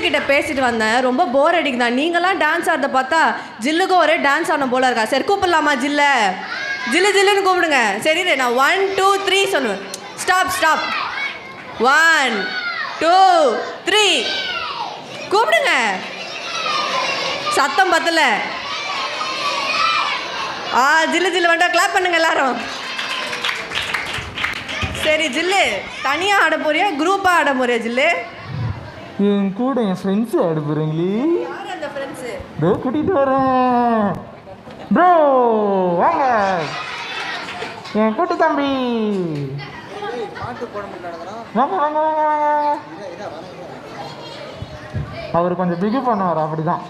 கிட்ட பேசிட்டு வந்தேன். ரொம்ப போர் அடிக்குதா. நீங்களாம் டான்ஸ் ஆடுறத பார்த்தா ஜில்லுக்கும் ஒரே டான்ஸ் ஆடணும் போல இருக்கா. சரி கூப்பிடலாமா ஜில்லு ஜில்லுன்னு கூப்பிடுங்க. சரி நான் 1 2 3 சொல்லுவேன். ஸ்டாப் 1 2 3 கூப்பிடுங்க. சத்தம் பத்தல. ஜில்லு ஜில்லு வேண்டாம். கிளாப் பண்ணுங்க எல்லாரும். சரி ஜில்லு, தனியாக ஆட போறியா குரூப்பாக ஆட போறியா ஜில்லு? என் கூட என் ஃப்ரெண்ட்ஸ் ஆட போகிறீங்களே. யார் அந்த ஃப்ரெண்ட்ஸு? ப்ரோ கூட்டிகிட்டு வரேன். ப்ரோ வாங்க என் கூட்டு தம்பி. வாங்க வாங்க வாங்க வாங்க. அவர் கொஞ்சம் பிகு பண்ணுவார், அப்படிதான்.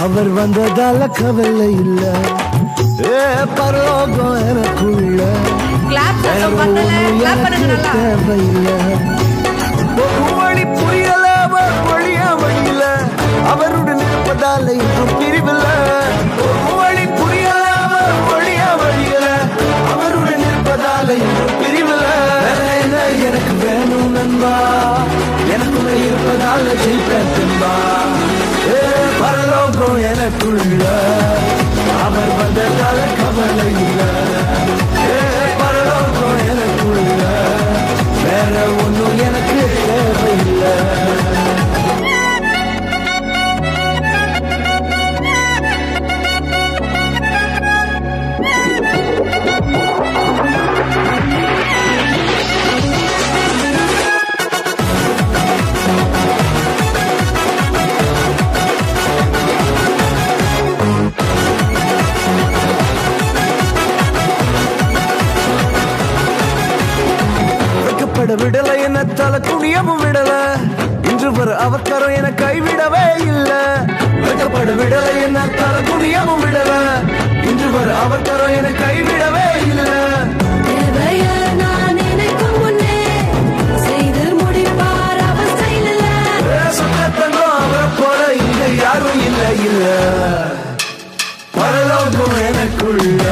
அவர் வந்ததால கவலை இல்ல. பரலோகம் எனக்குள்ள தேவையில்ல. வழி புரியல வழியா வழியில அவருடன் இருப்பதால இன்னும் பிரிவில்ல. வழி புரியல வழியா வழியில அவருடன் இருப்பதால இன்னும் பிரிவில்ல. எனக்கு வேணும் நண்பா, எனக்குள்ள இருப்பதால ஜெயிப்பா. பரலோகம் எனக்குள்ள அவர் வந்ததால கவலை இல்ல. பரலோகம் எனக்குள்ள வேற ஒன்றும் எனக்கு தேவையில்லை. விடல என்ன தலை குனியவும் விடல. இன்று வர அவக்கரம் என கைவிடவே இல்ல. வெட்டப்பட விடல என்ன தலை குனியவும் விடல. இன்று வர அவக்கரம் என கைவிடவே இல்ல. அவரை போல இங்க யாரும் இல்ல. பரலோகம் எனக்குள்ள